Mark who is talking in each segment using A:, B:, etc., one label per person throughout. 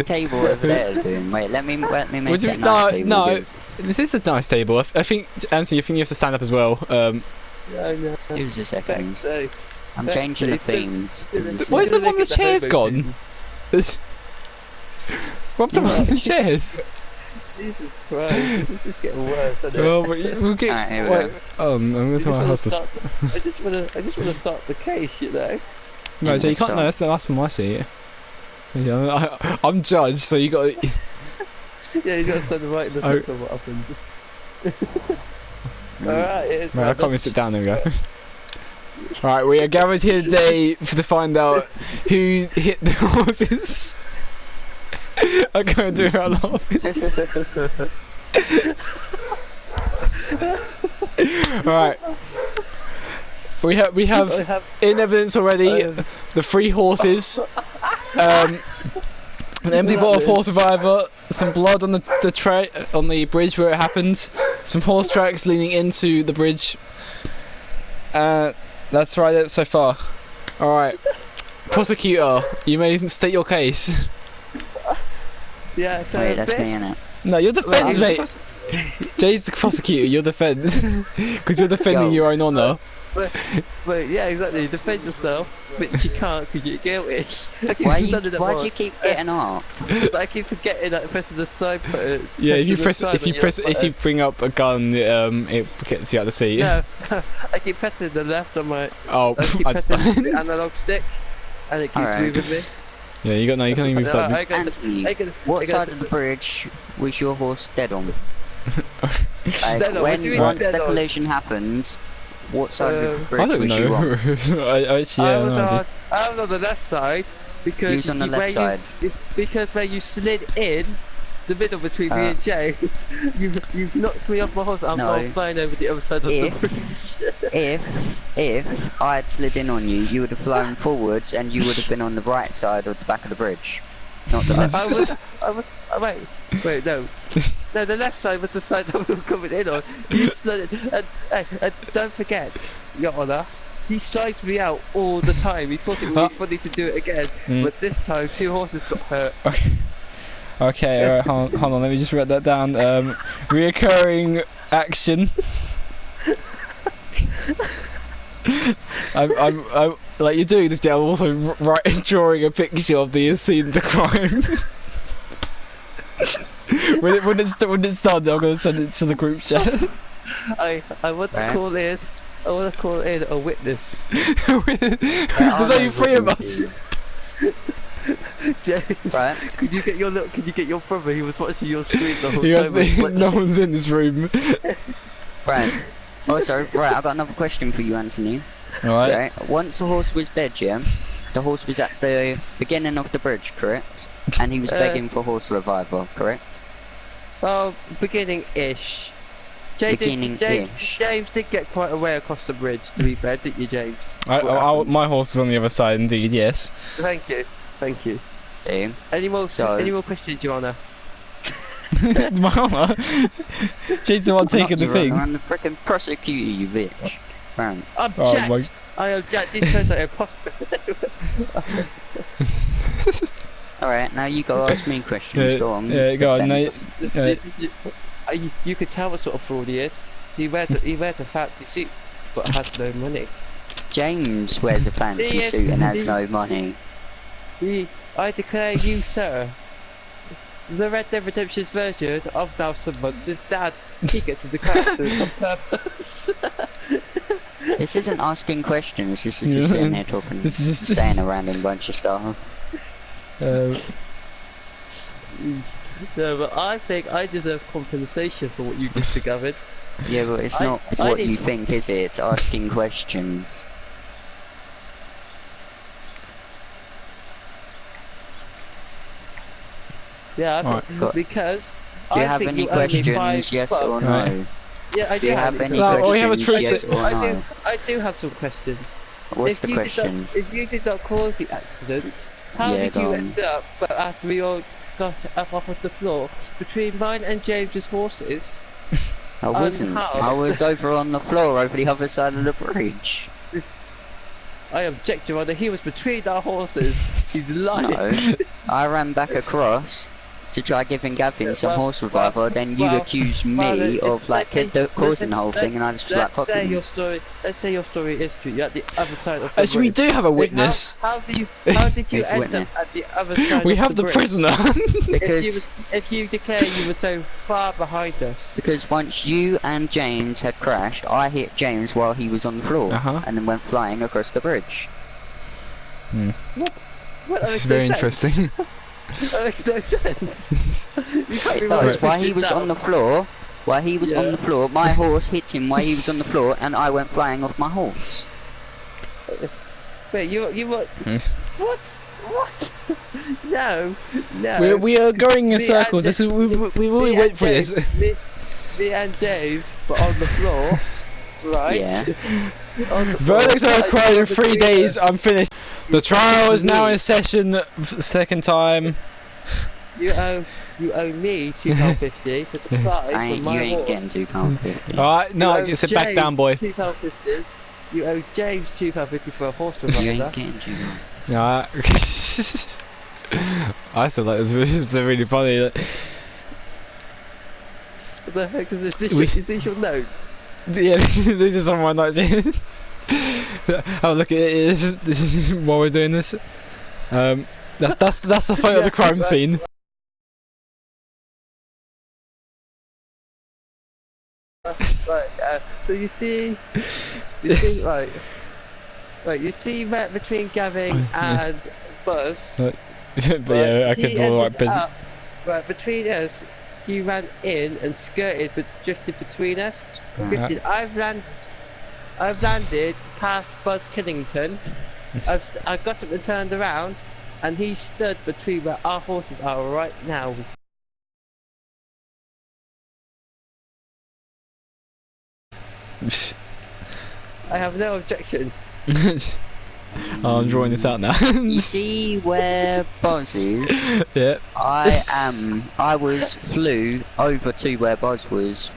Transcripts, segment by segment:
A: table over there is doing? Wait, let me make it a nice table.
B: No, this is a nice table. I think, Anthony, I think you have to stand up as well.
C: Yeah, I know.
A: Give us a second.
C: So,
A: I'm changing the themes.
B: Why is the one of the chairs gone? What's the one of the chairs?
C: Jesus Christ, this is just getting worse.
B: Well, we'll get.
A: Alright, here we go.
B: I'm going to my house.
C: I just want to start the case, you know.
B: No, so you can't. No, that's the last one I see. Yeah, I'm judged, so you got.
C: Yeah, you got to stand right in the middle of what happened. Alright,
B: right, I can't even sit down. There we go. Right, we are gathered here today to find out who hit the horses. I'm going to do it out loud. Right. We have in evidence already the 3 horses, an empty bottle of horse reviver, some blood on the tray on the bridge where it happened, some horse tracks leading into the bridge. That's right so far. All right, prosecutor, you may state your case.
C: Yeah, so
A: wait, that's me, innit?
B: No, you're defense, mate. Jay's the prosecutor, you're defense. Because you're defending your own honour.
C: But yeah, exactly. Defend yourself, but you can't because you're guilty.
A: Why do you keep getting up?
C: I keep forgetting that pressing the side button.
B: Yeah, if you bring up a gun, it gets you out of the seat.
C: No, I keep pressing the left on my.
B: Oh,
C: I keep pressing the analog stick, and it keeps moving me.
B: Yeah, you can't even move that.
A: Anthony, what side of the bridge was your horse dead on? Like, once the collision happened, what side of the bridge was you on?
B: I
C: was on the left side because
A: he was on the left side.
C: Because where you slid in the middle between me and James, you've knocked me off my horse. I'm flying over the other side of the bridge.
A: If I had slid in on you, you would have flown forwards and you would have been on the right side of the back of the bridge, not the left. Wait, no. No, the left side was the side that we were coming in on. You slid in, and don't forget, Your Honour, he slides me out all the time. He thought it would be funny to do it again, but this time 2 horses got hurt.
B: Okay, alright, hold on, let me just write that down. Reoccurring action. I'm like you're doing this, I'm also drawing a picture of the scene of the crime. when it's done, I'm gonna send it to the group chat.
C: I want to call in. I want to call in a witness.
B: There's only 3 of us.
C: James, could you get your brother? He was watching your screen the whole time.
B: No one's in this room.
A: Right. Also, I've got another question for you, Anthony.
B: Alright.
A: Once the horse was dead, yeah? The horse was at the beginning of the bridge, correct? And he was begging for horse revival, correct?
C: Oh, beginning-ish. James did get quite a way across the bridge, to be fair, didn't you, James?
B: My horse was on the other side, indeed, yes.
C: Thank you.
A: Damn.
C: Any more questions, Your Honour?
B: My honour? Jay's the one taking the thing.
A: I'm the frickin' prosecutor, you bitch. Right.
C: Object! I object, this turns out impossible.
A: Alright, now you go ask me questions, go on.
B: Yeah, go on,
C: You could tell what sort of fraud he is. He wears a fancy suit, but has no money.
A: James wears a fancy suit and has no money.
C: I declare you, sir, the Red Dead Redemption's version of Nelson Muntz' dad. He gets into characters on purpose.
A: This isn't asking questions, this is just sitting there talking, saying a random bunch of stuff.
C: No, but I think I deserve compensation for what you just discovered.
A: Yeah, but it's not what you think, is it? It's asking questions.
C: Yeah, because
A: do you have any questions, yes or no?
C: Yeah, I do.
A: Have any questions, yes or no?
C: I do have some questions.
A: What's the questions?
C: If you did not cause the accident, how did you end up, but after we all got up off of the floor, between mine and James's horses?
A: I wasn't. I was over on the floor, over the other side of the bridge.
C: I object, Your Honour. He was between our horses. He's lying.
A: No, I ran back across to try giving Gavin some horse revival. Then you accused me of like causing the whole thing, and I just was like,
C: let's say
A: fuck
C: your
A: you.
C: story. Let's say your story is true. You're at the other side of the
B: Actually, we
C: bridge.
B: do have a witness.
C: How did you
A: Who's
C: end
A: witness?
C: up at the other side?
B: We
C: of
B: have the
C: bridge?
B: prisoner.
A: Because
C: If you declare you were so far behind us.
A: once you and James had crashed, I hit James while he was on the floor, and then went flying across the bridge.
C: What? What? That
B: It's
C: makes no
B: very
C: sense.
B: interesting.
C: That makes no sense. You can't be
A: No,
C: right
A: it's while he
C: pushing
A: was
C: down.
A: on the floor. While he was on the floor, my horse hit him while he was on the floor, and I went flying off my horse.
C: Wait, you were. What? What? No,
B: We are going in
C: Me
B: circles.
C: and
B: This is, we really
C: Me
B: wait
C: and
B: for this.
C: James- Me and James were on the floor, right?
A: Yeah.
C: On the floor,
B: Verdicts are
C: like,
B: required in 3
C: between
B: days.
C: us.
B: I'm finished. The trial is now in session. Second time.
C: You owe me £2.50 for supplies
A: I
C: for
A: ain't,
C: my
A: you ain't
C: horse.
A: getting £2.50.
B: Alright, no,
C: You owe
B: sit back down, boy.
C: James £2.50. You owe James £2.50 for a horse
A: You
C: provider.
A: ain't getting £2.
B: Alright. I still like this. This is really funny.
C: What the heck is this? Is this your notes?
B: Yeah, these are some of my notes. Oh, look at it. This is while we're doing this. That's the photo of the crime scene.
C: Right, so you see, right, you see right between Gavin and Buzz.
B: But yeah, I could draw the right prison.
C: Right, between us, he ran in and skirted, but drifted between us. Drifted. I've landed past Buzz Killington. I got him and turned around, and he stood between where our horses are right now. I have no objection.
B: Oh, I'm drawing this out now.
A: You see where Buzz is?
B: Yeah.
A: I flew over to where Buzz was,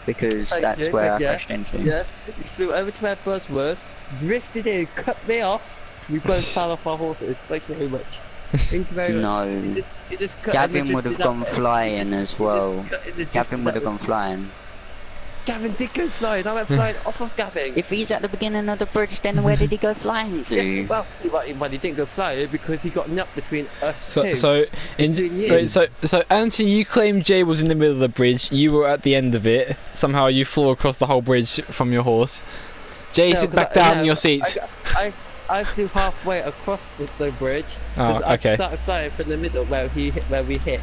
A: because that's where I crashed into him.
C: Yes, you flew over to where Buzz was, drifted in, cut me off. We both fell off our horses. Thank you very much. Thank you very much.
A: No,
C: You just cut
A: Gavin would have gone flying as well. Gavin would have gone flying.
C: Gavin did go flying. I went flying off of Gavin.
A: If he's at the beginning of the bridge, then where did he go flying to?
C: Yeah, well, he didn't go flying because he got knocked between us two.
B: So Anthony, you claim Jay was in the middle of the bridge. You were at the end of it. Somehow you flew across the whole bridge from your horse. Jay, sit back down in your seat.
C: I flew halfway across the bridge.
B: Oh, okay.
C: I started flying from the middle where we hit.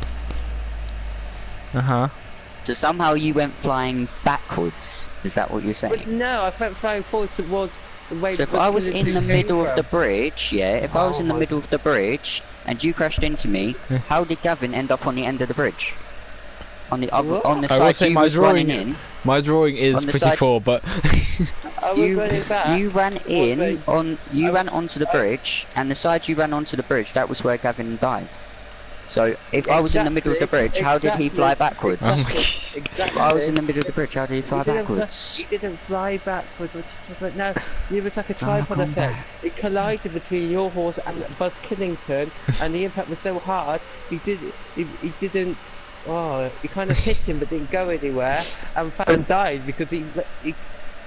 A: So somehow you went flying backwards. Is that what you're saying?
C: But no, I went flying forwards towards the way.
A: So if I was in the middle of the bridge, if I was in the middle of the bridge and you crashed into me, how did Gavin end up on the end of the bridge? On the other, on the side you was running in.
B: My drawing is pretty poor, but
A: you ran onto the bridge, and the side you ran onto the bridge, that was where Gavin died. So if I was in the middle of the bridge, how did he fly backwards? If I was in the middle of the bridge, how did he fly backwards?
C: He didn't fly backwards. But no, it was like a tripod effect. It collided between your horse and Buzz Killington, and the impact was so hard. He didn't. Oh, he kind of hit him, but didn't go anywhere, and died because he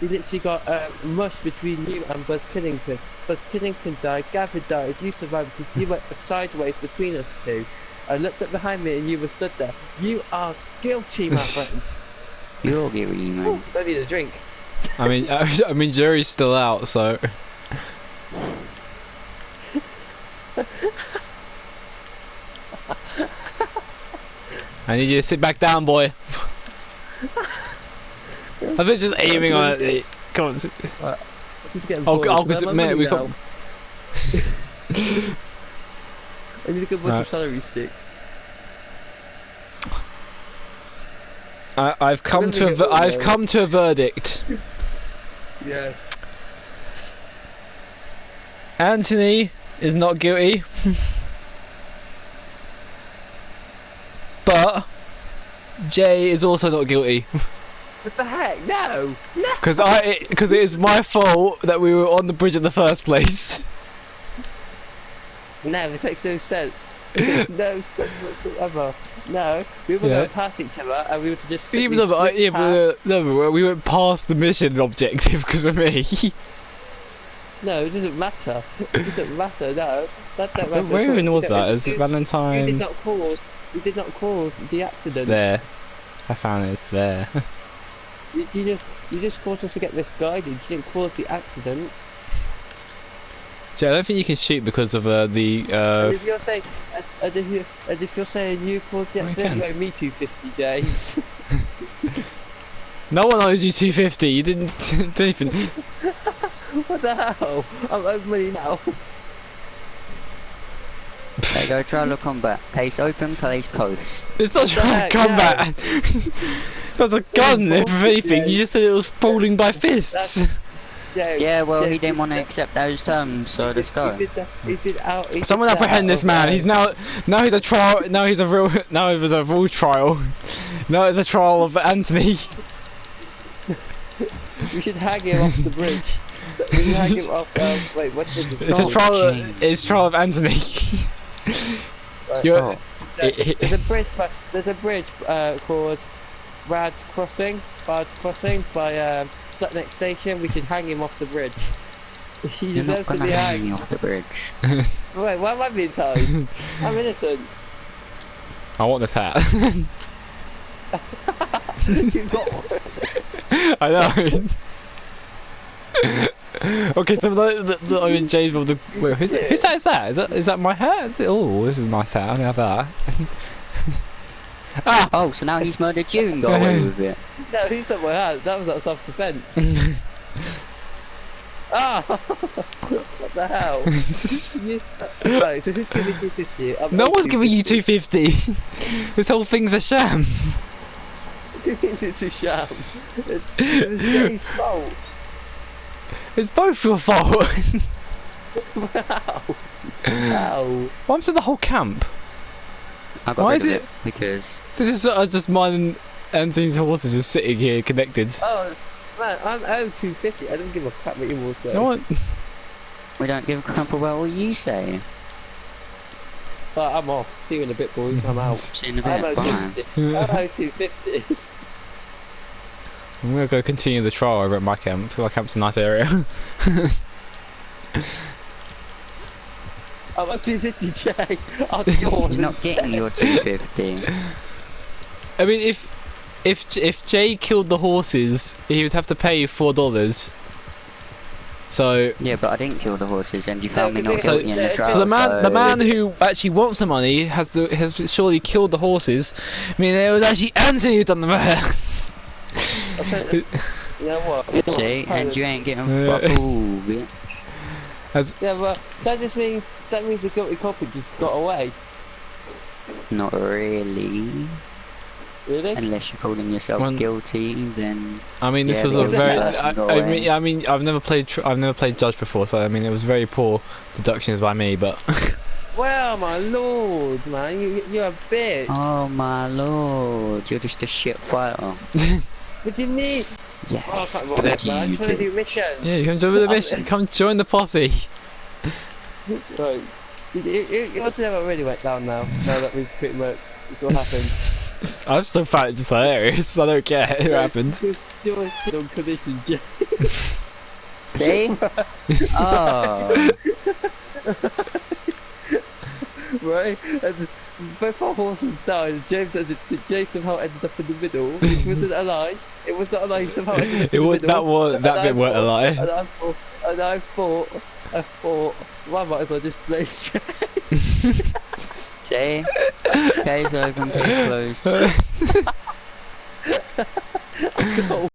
C: literally got mushed between you and Buzz Killington. Buzz Killington died. Gavin died. You survived because you went sideways between us two. I looked up behind me and you were stood there. You are guilty, my friend.
A: You're guilty, man.
C: Don't need a drink.
B: I mean, jury's still out, so. I need you to sit back down, boy. I was just aiming on it. Come on.
C: This is getting
B: boring. Because mate, we got.
C: I need to go buy some celery sticks.
B: I've come to a verdict.
C: Yes.
B: Anthony is not guilty. But Jay is also not guilty.
C: What the heck? No! No!
B: Because it is my fault that we were on the bridge in the first place.
C: No, this makes no sense. It makes no sense whatsoever. No, we were going past each other and we were just
B: Even though, we went past the mission objective because of me.
C: No, it doesn't matter. It doesn't matter. No, that don't matter.
B: Where even was that? Is it Valentine?
C: You did not cause the accident.
B: It's there. I found it. It's there.
C: You just caused us to get misguided. You didn't cause the accident.
B: See, I don't think you can shoot because of the.
C: And if you're saying, if you're saying you caused the accident, you owe me 250, James.
B: No one owes you 250. You didn't do anything.
C: What the hell? I'm owed money now.
A: There you go, trial of combat. Place open, place coast.
B: It's not trial of combat. That's a gun, if anything. You just said it was falling by fists.
A: Yeah, well, he didn't want to accept those terms, so let's go.
B: Someone apprehend this man. He's now he's a trial. Now he's a real. Now it was a real trial. Now it's a trial of Anthony.
C: We should hang him off the bridge. We should hang him off. Wait, what's the?
B: It's a trial. It's trial of Anthony.
C: There's a bridge. There's a bridge called Rad's Crossing. Bard's Crossing by that next station. We should hang him off the bridge. He deserves to be hanged.
A: Me off the bridge.
C: Wait, why am I being tied? I'm innocent.
B: I want this hat.
C: You've got one.
B: I know. Okay, so I mean, James, wait, whose hat is that? Is that my hat? Oh, this is a nice hat. I don't have that. Ah!
A: Oh, so now he's murdered you and got away with it.
C: No, he's not my hat. That was not self-defense. Ah! What the hell? Right, so who's giving me 250?
B: No one's giving you 250. This whole thing's a sham.
C: What do you mean it's a sham? It was Jay's fault.
B: It's both your fault.
C: Wow. How?
B: What happened to the whole camp?
A: I got
B: Why
A: rid
B: is
A: of
B: it?
A: Because
B: This is just mine and Anthony's horses just sitting here connected.
C: Oh, man, I'm owed 250. I don't give a crap what you all say.
B: No one.
A: we don't give a crap about what you say.
C: But I'm off. See you in a bit, boys. I'm out.
A: See you in a
C: I'm
A: bit,
C: owed
A: bye.
C: 250. I'm owed 250.
B: I'm gonna go continue the trial over at my camp. My camp's a nice area.
C: I'm owed 250, Jay. Oh,
A: You're not getting your 250.
B: I mean, if Jay killed the horses, he would have to pay $4. So
A: Yeah, but I didn't kill the horses, and you found me not
C: So-
A: guilty in the trial.
B: so the man who actually wants the money has surely killed the horses. I mean, it was actually Anthony who done the murder.
C: You know what?
A: See, and you ain't getting fuck all, bitch.
C: Yeah, but that means the guilty culprit just got away.
A: Not really.
C: Really?
A: Unless you're calling yourself guilty, then
B: I mean, this
A: Yeah,
B: was a
A: because
B: very.
A: that person got away.
B: I mean, I've never played judge before, so I mean, it was very poor deductions by me, but.
C: Well, my lord, man, you're a bitch.
A: oh my lord, you're just a shit fighter.
C: What do you mean?
A: Yes.
C: Oh, I can't believe, man. I'm trying to do missions.
B: Yeah, you come join the mission. Come join the posse.
C: Right. It also never really went down now. Now that we've pretty much it's all happened.
B: I've still found it just hilarious. I don't care what happened.
C: Join on commission, Jay.
A: See? Oh.
C: Right? And both our horses died. Jay somehow ended up in the middle, which wasn't a lie. It was not a lie. He somehow ended up in the middle.
B: That bit weren't a lie.
C: And I thought, well, I might as well just play Jay.
A: See? Case open, case closed.